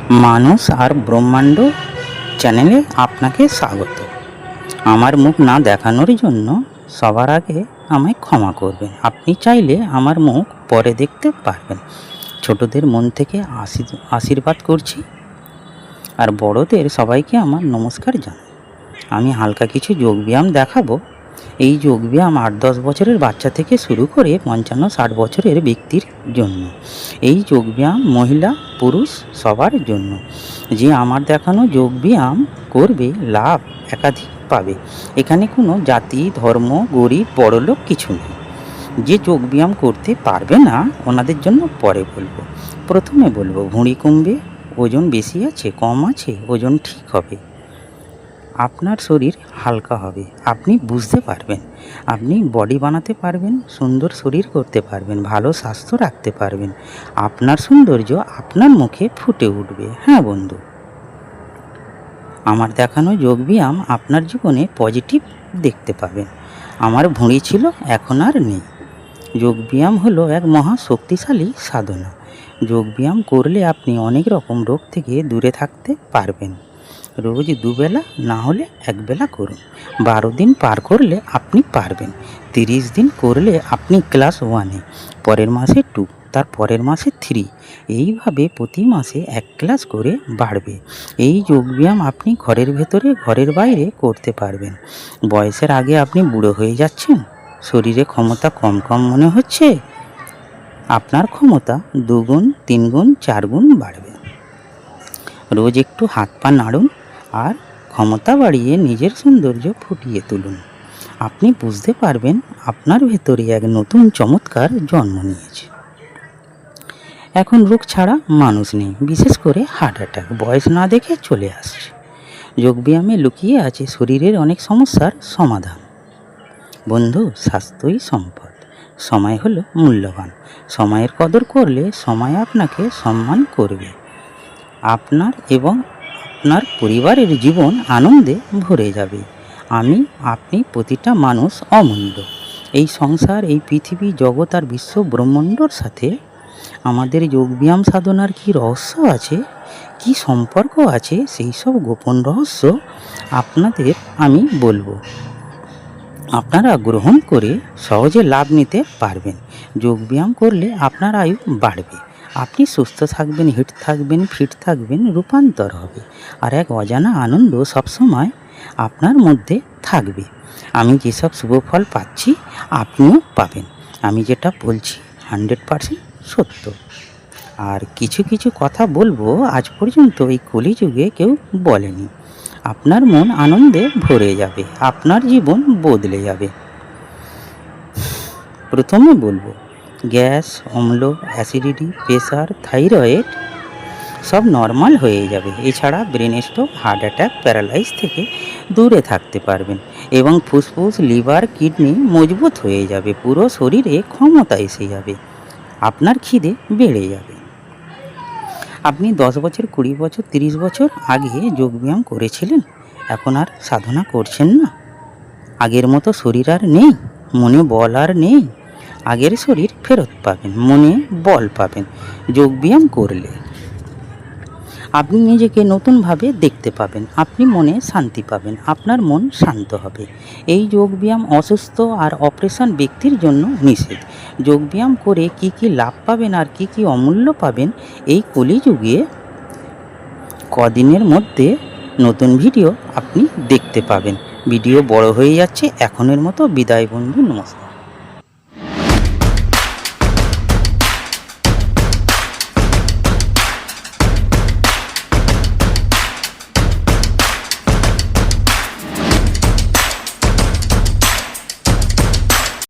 মানুষ আর ব্রহ্মাণ্ড চ্যানেলে আপনাকে স্বাগত। আমার মুখ না দেখানোর জন্য সবার আগে আমায় ক্ষমা করবেন। আপনি চাইলে আমার মুখ পরে দেখতে পারবেন। ছোটদের মন থেকে আশীর্বাদ করছি, আর বড়দের সবাইকে আমার নমস্কার জানাই। আমি হালকা কিছু যোগব্যায়াম দেখাবো। এই যোগব্যায়াম 8-10 বছরের বাচ্চা থেকে শুরু করে 55-60 বছরের ব্যক্তির জন্য। এই যোগব্যায়াম মহিলা পুরুষ সবার জন্য। যে আমার দেখানো যোগব্যায়াম করবে লাভ একাধিক পাবে। এখানে কোনো জাতি, ধর্ম, গরিব, বড়লোক কিছু নেই। যে যোগব্যায়াম করতে পারবে না ওনাদের জন্য পরে বলবো। প্রথমে বলবো ভুঁড়ি কমবে, ওজন বেশি আছে, কম আছে, ওজন ঠিক হবে, আপনার শরীর হালকা হবে, আপনি বুঝতে পারবেন, আপনি বডি বানাতে পারবেন, সুন্দর শরীর করতে পারবেন, ভালো স্বাস্থ্য রাখতে পারবেন, আপনার সৌন্দর্য আপনার মুখে ফুটে উঠবে। হ্যাঁ বন্ধু, আমার দেখানো যোগব্যায়াম আপনার জীবনে পজিটিভ দেখতে পাবেন। আমার ভুঁড়ি ছিল, এখন আর নেই। যোগব্যায়াম হলো এক মহা শক্তিশালী সাধনা। যোগব্যায়াম করলে আপনি অনেক রকম রোগ থেকে দূরে থাকতে পারবেন। রোজ দুবেলা না হলে একবেলা করুন। 12 দিন পার করলে আপনি পারবেন। 30 দিন করলে আপনি ক্লাস 1-এ, পরের মাসে 2, তার পরের মাসে 3, এইভাবে প্রতি মাসে 1 ক্লাস করে বাড়বে। এই যোগব্যায়াম আপনি ঘরের ভেতরে ঘরের বাইরে করতে পারবেন। বয়সের আগে আপনি বুড়ো হয়ে যাচ্ছেন, শরীরে ক্ষমতা কম কম মনে হচ্ছে, আপনার ক্ষমতা 2 গুণ, 3 গুণ, 4 গুণ বাড়বে। রোজ একটু হাত পা নাড়ুন আর ক্ষমতা বাড়িয়ে নিজের সৌন্দর্য ফুটিয়ে তুলুন। আপনি বুঝতে পারবেন আপনার ভেতরে এক নতুন চমৎকার জন্ম নিয়েছে। এখন রোগ ছাড়া মানুষ নেই, বিশেষ করে হার্ট অ্যাটাক বয়স না দেখে চলে আসছে। যোগব্যায়ামে লুকিয়ে আছে শরীরের অনেক সমস্যার সমাধান। বন্ধু, স্বাস্থ্যই সম্পদ, সময় হলো মূল্যবান। সময়ের কদর করলে সময় আপনাকে সম্মান করবে। আপনার এবং আপনার পরিবারের জীবন আনন্দে ভরে যাবে। আপনি প্রতিটা মানুষ অমূল্য। এই সংসার, এই পৃথিবী, জগৎ আর বিশ্ব ব্রহ্মাণ্ডর সাথে আমাদের যোগব্যায়াম সাধনার কী রহস্য আছে, কী সম্পর্ক আছে, সেই সব গোপন রহস্য আপনাদের আমি বলবো। আপনারা গ্রহণ করে সহজে লাভ নিতে পারবেন। যোগব্যায়াম করলে আপনার আয়ু বাড়বে, আপনি সুস্থ থাকবেন, হিট থাকবেন, ফিট থাকবেন, রূপান্তর হবে, আর এক অজানা আনন্দ সবসময় আপনার মধ্যে থাকবে। আমি যেসব শুভফল পাচ্ছি আপনিও পাবেন। আমি যেটা বলছি 100% সত্য। আর কিছু কিছু কথা বলবো আজ পর্যন্ত এই কলিযুগে কেউ বলেনি। আপনার মন আনন্দে ভরে যাবে, আপনার জীবন বদলে যাবে। প্রথমে বলবো গ্যাস, অম্ল, অ্যাসিডিটি, প্রেশার, থাইরয়েড সব নর্মাল হয়ে যাবে। এছাড়া brain stroke, heart attack, paralyse থেকে দূরে থাকতে পারবেন এবং ফুসফুস, লিভার, কিডনি মজবুত হয়ে যাবে। পুরো শরীরে ক্ষমতা এসে যাবে, আপনার খিদে বেড়ে যাবে। আপনি 10 বছর, 20 বছর, 30 বছর আগে যোগব্যায়াম করেছিলেন, এখন আর সাধনা করছেন না। আগের মতো শরীর আর নেই, মনে বল আর নেই। আগের শরীর ফেরত পাবেন, মনে বল পাবেন। যোগব্যায়াম করলে আপনি নিজেকে নতুনভাবে দেখতে পাবেন, আপনি মনে শান্তি পাবেন, আপনার মন শান্ত হবে। এই যোগব্যায়াম অসুস্থ আর অপারেশন ব্যক্তির জন্য নিষেধ। যোগব্যায়াম করে কি কি লাভ পাবেন আর কি কি অমূল্য পাবেন এই কলিযুগে কদিনের মধ্যে নতুন ভিডিও আপনি দেখতে পাবেন। ভিডিও বড় হয়ে যাচ্ছে, এখনের মতো বিদায় বন্ধু, নমস্কার।